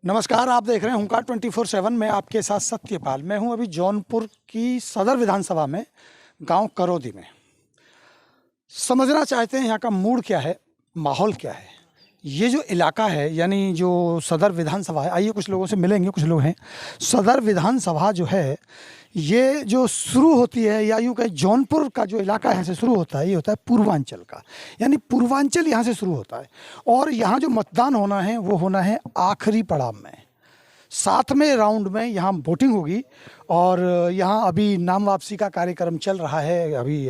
नमस्कार, आप देख रहे हैं हुंकार 24/7 में आपके साथ सत्यपाल। मैं हूं अभी जौनपुर की सदर विधानसभा में, गांव करौदी में। समझना चाहते हैं यहाँ का मूड क्या है, माहौल क्या है। ये जो इलाका है यानी जो सदर विधानसभा है, आइए कुछ लोगों से मिलेंगे। कुछ लोग हैं। सदर विधानसभा जो है ये जो शुरू होती है, या यूँ कहें जौनपुर का जो इलाका यहाँ से शुरू होता है, ये होता है पूर्वांचल का, यानी पूर्वांचल यहाँ से शुरू होता है। और यहाँ जो मतदान होना है वो होना है आखिरी पड़ाव में, 7वें राउंड में यहाँ वोटिंग होगी। और यहाँ अभी नाम वापसी का कार्यक्रम चल रहा है। अभी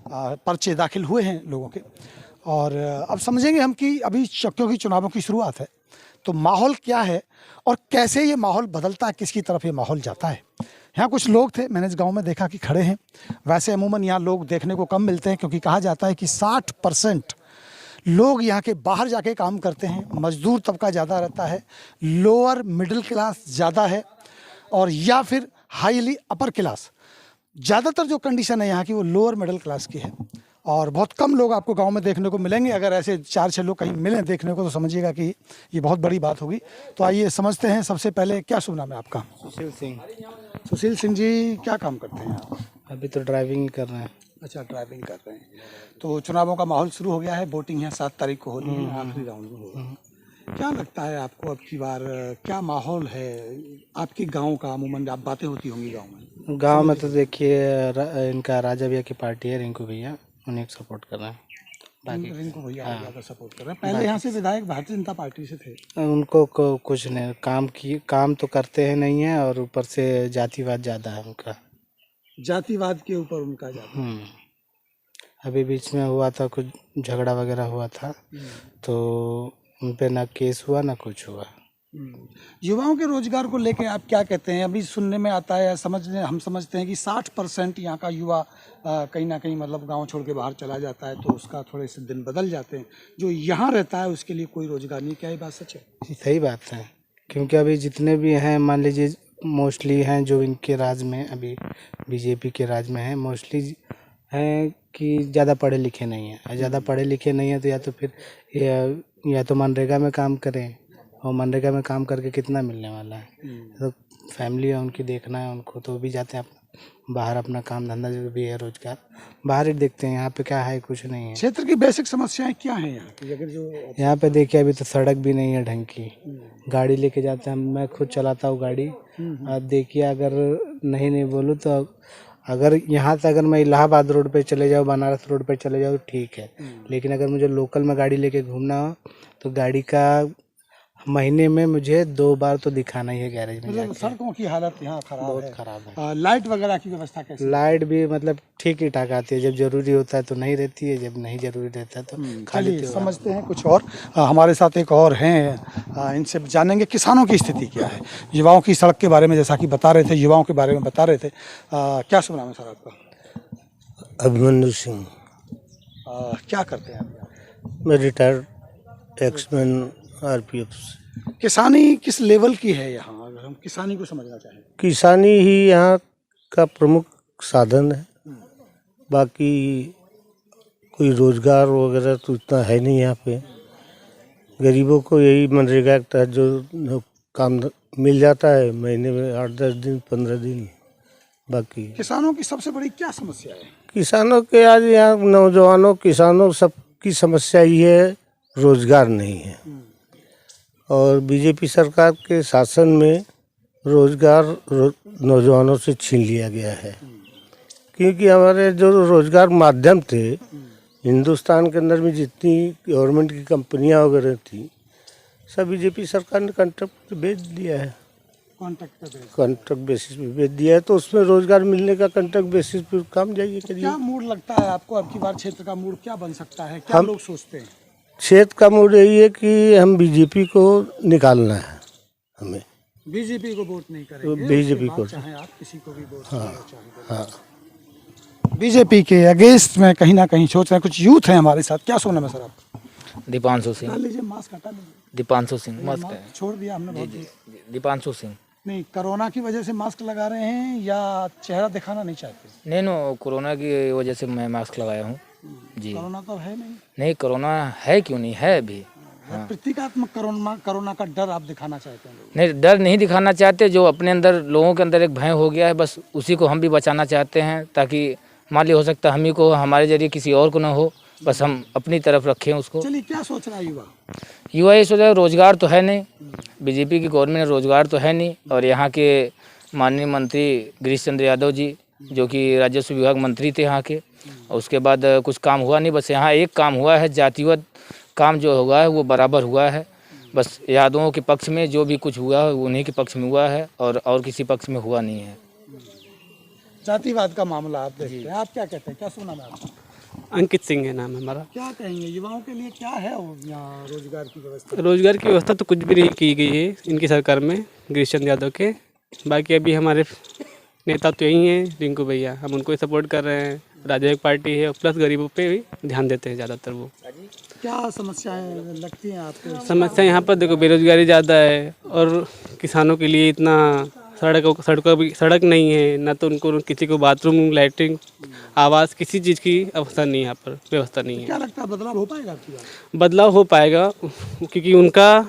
पर्चे दाखिल हुए हैं लोगों के, और अब समझेंगे हम कि अभी क्योंकि चुनावों की शुरुआत है तो माहौल क्या है और कैसे ये माहौल बदलता है, किसकी तरफ ये माहौल जाता है। यहाँ कुछ लोग थे, मैंने इस गांव में देखा कि खड़े हैं। वैसे अमूमन यहाँ लोग देखने को कम मिलते हैं, क्योंकि कहा जाता है कि 60% लोग यहाँ के बाहर जाके काम करते हैं। मजदूर तबका ज़्यादा रहता है, लोअर मिडिल क्लास ज़्यादा है, और या फिर हाईली अपर क्लास। ज़्यादातर जो कंडीशन है यहाँ की वो लोअर मिडिल क्लास की है, और बहुत कम लोग आपको गांव में देखने को मिलेंगे। अगर ऐसे 4-6 लोग कहीं मिलें देखने को तो समझिएगा कि ये बहुत बड़ी बात होगी। तो आइए समझते हैं। सबसे पहले क्या शुभ नाम है आपका? सुशील सिंह। सुशील सिंह जी, क्या काम करते हैं आप? अभी तो ड्राइविंग ही कर रहे हैं। अच्छा, ड्राइविंग कर रहे हैं। तो चुनावों का माहौल शुरू हो गया है, वोटिंग है 7 तारीख को होनी है, आखिरी राउंड में होगा। क्या लगता है आपको अब की बार क्या माहौल है आपके गांव का? अमूमन आप बातें होती होंगी गांव में तो देखिए इनका राजा भैया की पार्टी है, रिंकू भैया, उन्हें सपोर्ट कर रहे हैं। बाकी रिंकू भैया ज़्यादा सपोर्ट कर रहे हैं। पहले यहाँ से विधायक भारतीय जनता पार्टी से थे। उनको कुछ नहीं, काम तो करते हैं नहीं है, और ऊपर से जातिवाद ज़्यादा है उनका। जातिवाद के ऊपर उनका ज़्यादा। अभी बीच में हुआ था, कुछ झगड़ा वगैरह हुआ था, तो उन पे ना केस हुआ ना कुछ हुआ। युवाओं के रोजगार को लेकर आप क्या कहते हैं? अभी सुनने में आता है, हम समझते हैं कि 60% यहाँ का युवा कहीं ना कहीं मतलब गांव छोड़ के बाहर चला जाता है, तो उसका थोड़े से दिन बदल जाते हैं। जो यहाँ रहता है उसके लिए कोई रोजगार नहीं। क्या ये बात सच है? सही बात है, क्योंकि अभी जितने भी हैं, मान लीजिए मोस्टली हैं जो इनके राज में, अभी बीजेपी के राज में हैं, मोस्टली हैं कि ज़्यादा पढ़े लिखे नहीं हैं। ज़्यादा पढ़े लिखे नहीं हैं तो या तो फिर या तो मनरेगा में काम करें, और मनरेगा में काम करके कितना मिलने वाला है। तो फैमिली है उनकी, देखना है उनको, तो भी जाते हैं बाहर अपना काम धंधा जो भी है रोजगार बाहर ही देखते हैं। यहाँ पे क्या है, कुछ नहीं है। क्षेत्र की बेसिक समस्याएं क्या हैं यहाँ की? अगर जो यहाँ पे देखिए अभी तो सड़क भी नहीं है ढंग की। गाड़ी लेके जाते हैं, मैं खुद चलाता हूँ गाड़ी। अब देखिए, अगर नहीं बोलूँ तो अगर यहाँ से अगर मैं इलाहाबाद रोड पे चले जाऊँ, बनारस रोड पे चले जाऊँ ठीक है, लेकिन अगर मुझे लोकल में गाड़ी लेके घूमना हो तो गाड़ी का महीने में मुझे 2 बार तो दिखाना ही है गैरेज में जाके। सड़कों की हालत यहाँ बहुत खराब है। लाइट वगैरह की व्यवस्था कैसे? लाइट भी मतलब ठीक ही ठाक आती है, जब जरूरी होता है तो नहीं रहती है, जब नहीं जरूरी रहता है तो खाली। चलिए समझते हैं कुछ और। हमारे साथ एक और हैं, इनसे जानेंगे किसानों की स्थिति क्या है, युवाओं की सड़क के बारे में जैसा कि बता रहे थे, युवाओं के बारे में बता रहे थे। क्या शुभ नाम है सर आपका? अभिमन्यु सिंह। क्या करते हैं आप? मैं रिटायर्ड एक्समैन आरपीएफ से। किसानी किस लेवल की है यहाँ, अगर हम किसानी को समझना चाहें? किसानी ही यहाँ का प्रमुख साधन है, बाकी कोई रोजगार वगैरह तो इतना है नहीं यहाँ पे। गरीबों को यही मनरेगा के तहत जो काम मिल जाता है, महीने में 8-10 दिन 15 दिन। बाकी किसानों की सबसे बड़ी क्या समस्या है? किसानों के आज यहाँ नौजवानों किसानों सबकी समस्या ये है, रोजगार नहीं है। और बीजेपी सरकार के शासन में रोजगार नौजवानों से छीन लिया गया है, क्योंकि हमारे जो रोजगार माध्यम थे, हिंदुस्तान के अंदर में जितनी गवर्नमेंट की कंपनियां वगैरह थी, सब बीजेपी सरकार ने कॉन्ट्रैक्ट बेच दिया है। कॉन्ट्रैक्ट बेसिस पे बेच दिया है, तो उसमें रोजगार मिलने का कॉन्ट्रैक्ट बेसिस पे काम जाइए करिए। क्या मूड लगता है आपको अब की बार क्षेत्र का मूड क्या बन सकता है? क्या लोग सोचते हैं? क्षेत्र का मूड यही है कि हम बीजेपी को निकालना है, हमें बीजेपी को वोट नहीं करेंगे। बीजेपी को, चाहे आप किसी को भी वोट हाँ, बीजेपी के अगेंस्ट में कहीं ना कहीं सोच रहे हैं। कुछ यूथ है हमारे साथ। क्या सुना है सर आप? दीपांशु सिंह। लीजिए, मास्क हटा लीजिए। दीपांशु सिंह मस्त है। छोड़ दिया हमने बहुत। दीपांशु सिंह। नहीं, कोरोना की वजह से मास्क लगा रहे हैं या चेहरा दिखाना नहीं चाहते? नहीं नो, कोरोना की वजह से मैं मास्क लगाया हूँ जी। कोरोना तो है नहीं। नहीं, कोरोना है, क्यों नहीं है, अभी प्रतीकात्मक कोरोना का डर आप दिखाना चाहते हैं लोगों नहीं, डर नहीं दिखाना चाहते। जो अपने अंदर लोगों के अंदर एक भय हो गया है, बस उसी को हम भी बचाना चाहते हैं, ताकि मान ली हो सकता है हम ही को, हमारे जरिए किसी और को ना हो, बस हम अपनी तरफ रखें उसको। चलिए, क्या सोच रहा है युवा? युवा ये सोच रहा है, रोजगार तो है नहीं, बीजेपी की गवर्नमेंट में रोजगार तो है नहीं, और यहाँ के माननीय मंत्री गिरीश चंद्र यादव जी, जो कि राजस्व विभाग मंत्री थे यहाँ के, और उसके बाद कुछ काम हुआ नहीं। बस यहाँ एक काम हुआ है, जातिवाद काम जो हुआ है वो बराबर हुआ है। बस यादवों के पक्ष में जो भी कुछ हुआ है उन्हीं के पक्ष में हुआ है, और किसी पक्ष में हुआ नहीं है। जातिवाद का मामला आप देखते हैं, आप क्या कहते हैं? क्या सुना मैं आपको? अंकित सिंह है नाम हमारा। क्या कहेंगे युवाओं के लिए क्या है यहाँ रोजगार की व्यवस्था? रोजगार की व्यवस्था तो कुछ भी नहीं की गई है इनकी सरकार में, गिरीश चंद्र यादव के। बाकी अभी हमारे नेता तो यही हैं, रिंकू भैया, हम उनको ही सपोर्ट कर रहे हैं। राजनीतिक पार्टी है, प्लस गरीबों पे भी ध्यान देते हैं ज़्यादातर वो। क्या समस्याएं लगती हैं आपको? समस्या यहाँ पर देखो, बेरोजगारी ज़्यादा है, और किसानों के लिए इतना सड़क नहीं है ना, तो उनको किसी को बाथरूम, लैट्रिन, आवास, किसी चीज़ की अवस्था नहीं है, यहाँ पर व्यवस्था नहीं है। क्या लगता है बदलाव हो पाएगा आपकी बात? बदलाव हो पाएगा, क्योंकि उनका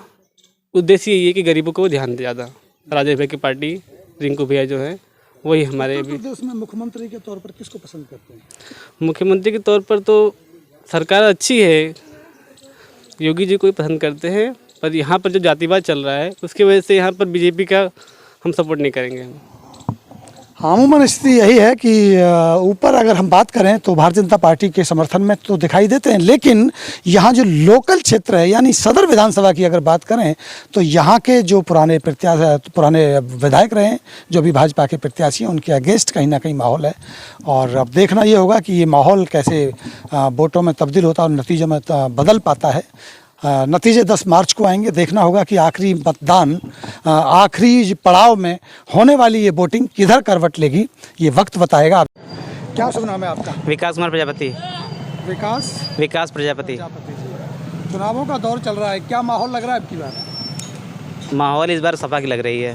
उद्देश्य यही है कि गरीबों को ध्यान दे ज़्यादा। राजेश भाई की पार्टी, रिंकू भैया जो है, वही हमारे भी। प्रदेश में मुख्यमंत्री के तौर पर किसको पसंद करते हैं? मुख्यमंत्री के तौर पर तो सरकार अच्छी है, योगी जी को ही पसंद करते हैं, पर यहाँ पर जो जातिवाद चल रहा है उसकी वजह से यहाँ पर बीजेपी का हम सपोर्ट नहीं करेंगे। अमूमन स्थिति यही है कि ऊपर अगर हम बात करें तो भारतीय जनता पार्टी के समर्थन में तो दिखाई देते हैं, लेकिन यहाँ जो लोकल क्षेत्र है, यानी सदर विधानसभा की अगर बात करें तो यहाँ के जो पुराने विधायक रहे, जो भी भाजपा के प्रत्याशी हैं, उनके अगेंस्ट कहीं ना कहीं माहौल है। और अब देखना ये होगा कि ये माहौल कैसे वोटों में तब्दील होता है और नतीजों में बदल पाता है। नतीजे 10 मार्च को आएंगे। देखना होगा कि आखिरी मतदान, आखिरी पड़ाव में होने वाली ये वोटिंग किधर करवट लेगी, ये वक्त बताएगा। क्या शुभ नाम है आपका? विकास कुमार प्रजापति। विकास प्रजापति। चुनावों का दौर चल रहा है, क्या माहौल लग रहा है आपकी बार? माहौल इस बार सपा की लग रही है।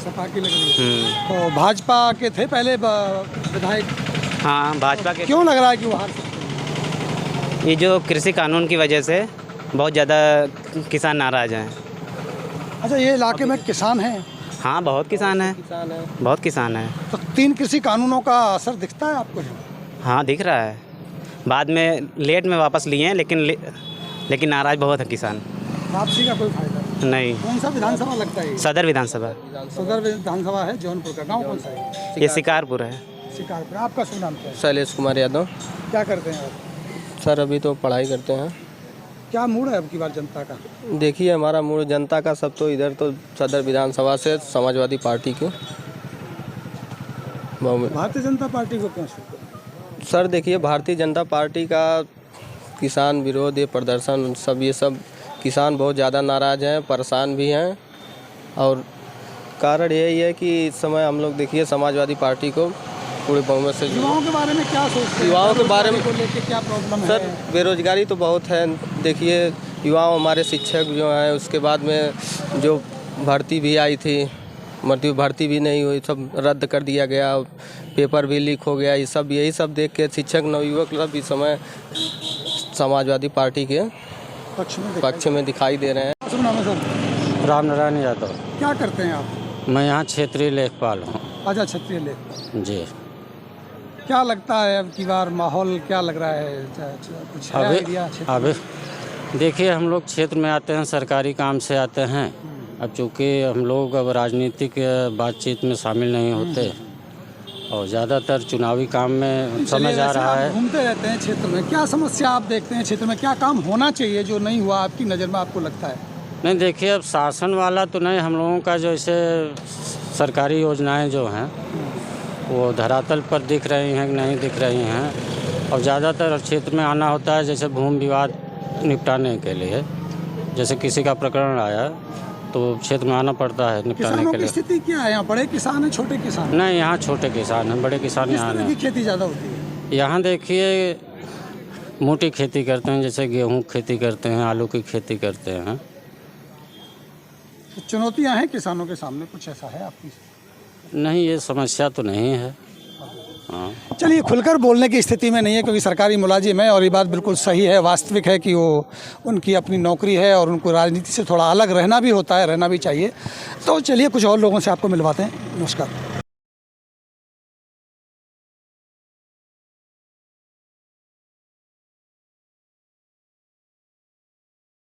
सपा की लग रही है। तो भाजपा के थे पहले विधायक? हाँ, भाजपा के। क्यों लग रहा है कि वो हार सकते हैं? ये जो कृषि कानून की वजह से बहुत ज़्यादा किसान नाराज हैं। अच्छा, ये इलाके में किसान हैं? हाँ, बहुत किसान हैं, बहुत किसान हैं। तो 3 कृषि कानूनों का असर दिखता है आपको? हाँ, दिख रहा है। बाद में लेट में वापस लिए हैं, लेकिन नाराज बहुत है किसान। वापसी का कोई फायदा नहीं। कौन सा विधानसभा लगता है? सदर विधानसभा। सदर विधानसभा है जौनपुर का। गांव कौन सा है? ये शिकारपुर है। शिकारपुर। आपका शुभ नाम क्या है? शैलेश कुमार यादव। क्या करते हैं आप? सर अभी तो पढ़ाई करते हैं। क्या मूड है अब की बार जनता का? देखिए, हमारा मूड जनता का सब तो इधर तो सदर विधानसभा से समाजवादी पार्टी के। भारतीय जनता पार्टी को क्यों? सर देखिए, भारतीय जनता पार्टी का किसान विरोध, ये प्रदर्शन, ये सब किसान बहुत ज़्यादा नाराज हैं, परेशान भी हैं। और कारण यही है कि इस समय हम लोग देखिए समाजवादी पार्टी को पूरे बहुमत से। युवाओं के बारे में क्या सोचते हैं? युवाओं के बारे में लेके क्या प्रॉब्लम है? सर बेरोजगारी तो बहुत है। देखिए, युवा हमारे शिक्षक जो हैं, उसके बाद में जो भर्ती भी आई थी, भर्ती भी नहीं हुई, सब रद्द कर दिया गया, पेपर भी लीक हो गया। यही सब देख के शिक्षक नवयुवक सब इस समय समाजवादी पार्टी के पक्ष में दिखाई दे रहे हैं। शुभ नाम है सर? राम नारायण यादव। क्या करते हैं आप? मैं यहाँ क्षेत्रीय लेखपाल हूँ। अच्छा, क्षत्रिय लेखपाल जी। क्या लगता है अब की बार माहौल क्या लग रहा है? कुछ है आइडिया? अभी देखिए, हम लोग क्षेत्र में आते हैं, सरकारी काम से आते हैं। अब चूँकि हम लोग अब राजनीतिक बातचीत में शामिल नहीं होते और ज़्यादातर चुनावी काम में समय जा रहा है। घूमते रहते हैं क्षेत्र में, क्या समस्या आप देखते हैं क्षेत्र में? क्या काम होना चाहिए जो नहीं हुआ आपकी नज़र में, आपको लगता है? नहीं, देखिए, अब शासन वाला तो नहीं, हम लोगों का जैसे सरकारी योजनाएं जो हैं वो धरातल पर दिख रही हैं कि नहीं दिख रही हैं। और ज़्यादातर क्षेत्र में आना होता है, जैसे भूमि विवाद निपटाने के लिए, जैसे किसी का प्रकरण आया तो क्षेत्र में आना पड़ता है निपटाने के लिए। स्थिति क्या है यहाँ? बड़े किसान हैं, छोटे किसान? नहीं, यहाँ छोटे किसान हैं, बड़े किसान यहाँ नहीं। खेती ज़्यादा होती है यहाँ? देखिए, मोटी खेती करते हैं, जैसे गेहूँ खेती करते हैं, आलू की खेती करते हैं। चुनौतियाँ हैं किसानों के सामने, कुछ ऐसा है आपकी? नहीं, ये समस्या तो नहीं है। हाँ। चलिए, खुलकर बोलने की स्थिति में नहीं है क्योंकि सरकारी मुलाजिम है और ये बात बिल्कुल सही है, वास्तविक है कि वो उनकी अपनी नौकरी है और उनको राजनीति से थोड़ा अलग रहना भी होता है, रहना भी चाहिए। तो चलिए कुछ और लोगों से आपको मिलवाते हैं। नमस्कार।